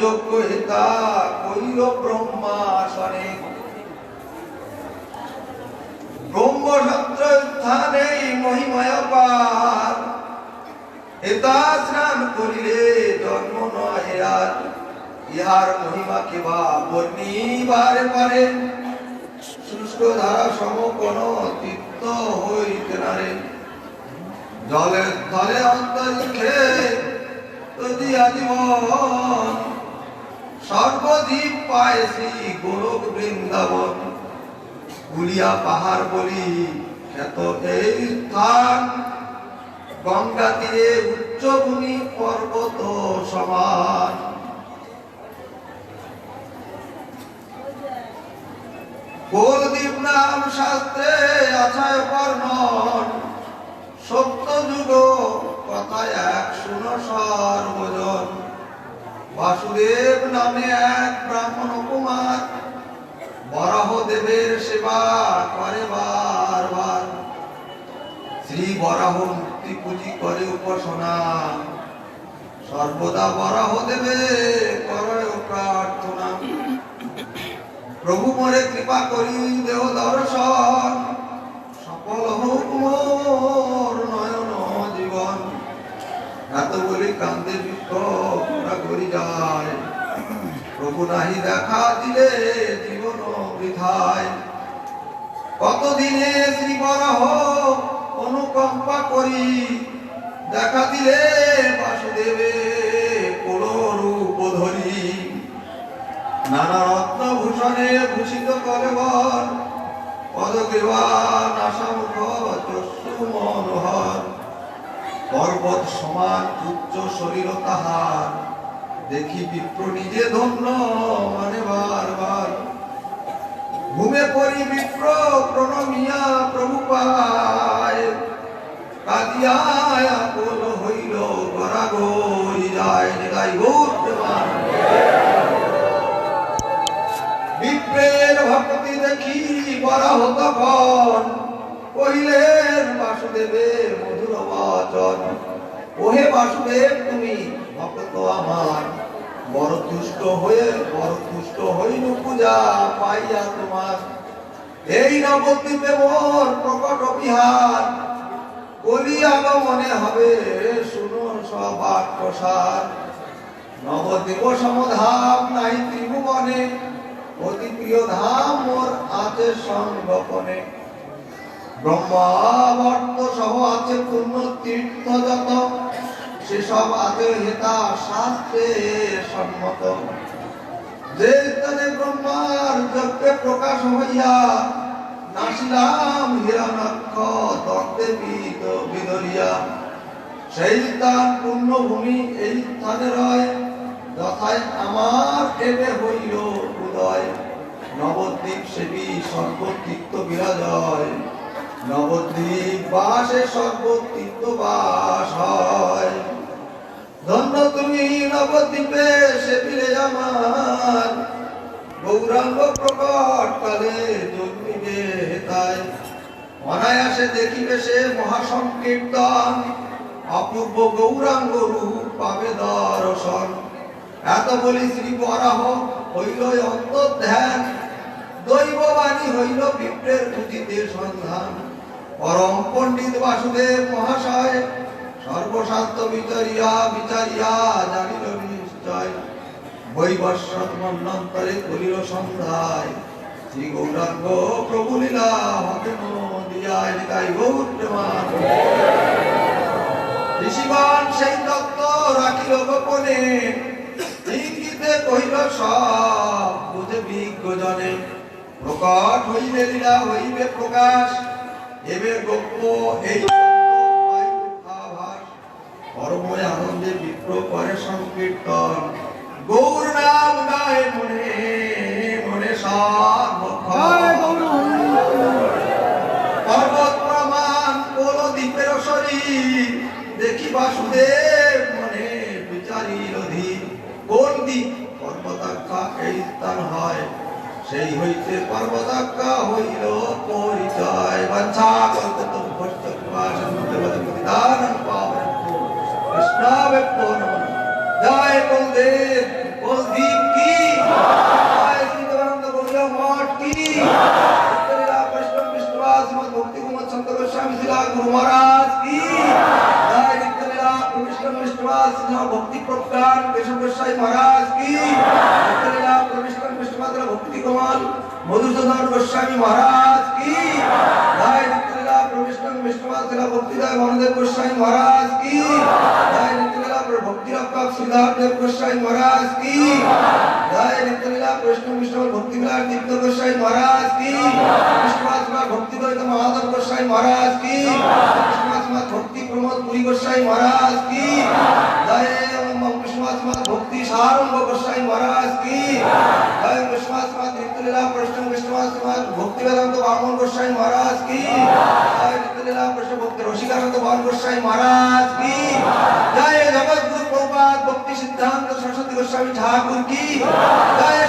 যজ্ঞ হেতা কইল ব্রহ্মাসনে। ব্রহ্মসত্র স্থানে মহিময় পার, হেতা স্নান করিলে জন্ম নয় আর। ইহার মহিমা কেবা বর্ণিবারে পারে, শুষ্ক ধারা সম কোন তীর্থ হইতে নারে। জলের স্থলে অন্তরিক্ষে যদি আজীবন, সর্বজীব পায় শ্রী গোলক বৃন্দাবন। গুলিয়া পাহাড় বলি খ্যাত এই স্থান, গঙ্গা তীরে উচ্চভূমি পর্বত সমান। গোলদ্বীপ নাম শাস্ত্রে আছে বর্ণন, সত্য যুগ কথায় এক শুনো সর্বজন। বাসুদেব নামে এক ব্রাহ্মণ কুমার, বরাহ দেবের সেবা করে বারবার। শ্রী বরাহ মূর্তি পুঁজি করে উপাসনা, সর্বদা বরাহ দেবে করে প্রার্থনা। প্রভু মোরে কৃপা করি দেহ দর্শন, সফল হোক মোর নয়ন জীবন। এত বলি কান্দে বৃক্ষ পুরা করি যায়, প্রভু নাহি দেখা দিলে জীবন বৃথায়। কতদিনে শ্রী বরাহ অনুকম্পা করি, দেখা দিলে বাসুদেবে কোন রূপ ধরি। নানা রত্ন ভূষণে ভূষিত করে বর, পদগ্রীবান আশামুখ চক্ষু মনোহর। পর্বত সমান উচ্চ শরীর তাহার, দেখি বিপ্র নিজে ধন্য মানে বারবার। ঘুমে পড়ি বিপ্র প্রণমিয়া প্রভু পায়, কাঁদিয়া আকুল হইল গড়াগড়ি যায়। নিগাই গৌরমান বিপ্রের ভক্তি দেখি বরাহ তখন, কহিলেন বাসুদেবের মধুর বচন। ওহে বাসুদেব তুমি ভক্ত আমার, বড় তুষ্ট হইনু পূজা পাইয়া তোমার। এই নবদ্বীপে মোর প্রকট বিহার, কলি আগমনে হবে শুনো সবাক প্রসার। নবদ্বীপ সমধাম নাই ত্রিভুবনে, অতি প্রিয় ধাম মোর আছে সংগোপনে। ব্রহ্মাবর্ত সহ আছে পূর্ণ তীর্থ যত, সেসব আছে হেতা শাস্ত্রে সম্মত। যে স্থানে ব্রহ্মার যজ্ঞে প্রকাশ হইয়া, নাসিলাম হিরণাক্ষ দগ্ধে বিদরিয়া। সেই স্থান পূর্ণভূমি এই স্থানে রয়, যথায় আমার এবে হইল উদয়। নবদ্বীপ সেবী সর্বতীর্থ বিরাজয়, নবদ্বীপ বাসে সর্বতীর্থ বাস হয়। ধন্য তুমি নবদ্বীপে সেবিলে আমার, গৌরাঙ্গ প্রকট কালে জন্মিবে তাই। অনায়াসে দেখিবে সে মহাসংকীর্তন, অপূর্ব গৌরাঙ্গ রূপ পাবে দর্শন। এত বলি শ্রী বরাহ হইল অন্তর্ধ্যান, দৈববাণী হইল বিপ্রের পুঁজিতে সন্ধান। পরম পণ্ডিত বাসুদেব মহাশয়, সর্বশাস্ত্র বিচারিয়া জানিল নিশ্চয়। বৈবস্বত মন্বন্তরে করিল সন্ধ্যায়, শ্রী গৌরাঙ্গ প্রভু লীলা হবে নদিয়ায়। নিতাই গৌরমান ঋষিগণ সেই তত্ত্ব রাখিল গোপনে, ইঙ্গিতে কহিল সব বুঝে বিজ্ঞ জনে। প্রকট হইবে লীলা হইবে প্রকাশ, এবে গোপ্য এই পরময় আনন্দে বিপ্র করে সংকীর্তন। গৌর নাম গায়ে মনে মনে পর্বত প্রমাণ কোল দ্বীপের শরীর, দেখি বাসুদেব মনে বিচারিল ধীর। কোন দ্বীপ পর্বতাখ্যা এই স্থান হয়, সেই হইতে পর্বতাখ্যা হইল পরিচয়। বাঞ্ছা কল্পতরু ভক্ত কৃপাসিন্ধু পাবন কৃষ্ণাবে নমঃ। জয় কুলদেব কুলদীপ। महाराज की नित्यलीला प्रविष्ट विष्णुमात्र भक्ति कमल मधुसूदन गोस्वामी महाराज की जय नित्यलीला प्रविष्ट विष्णुमात्र भक्ति जय वामदेव गोस्वामी महाराज की जय नित्यलीला भक्ति रक्षक सिद्धार्थ देव गोस्वामी महाराज की जय नित्यलीला प्रविष्ट विष्णु भक्ति विलास दीप्त गोस्वामी महाराज की विष्णुमात्र भक्ति द्वैत महादेव गोस्वामी महाराज की विष्णुमात्र भक्ति प्रमोद पुरी गोस्वामी महाराज की जय विष्णुमात्र भक्ति सारंग गोस्वामी महाराज की जय विष्णुमात्र नित्यलीला प्रविष्ट विष्णुमात्र भक्ति वेदांत वामन गोस्वामी महाराज की जय नित्यलीला प्रविष्ट भक्ति रसिकानंद वामन गोस्वामी महाराज की जय जगत गुरु प्रभुपाद भक्ति सिद्धांत सरस्वती गोस्वामी ठाकुर की जय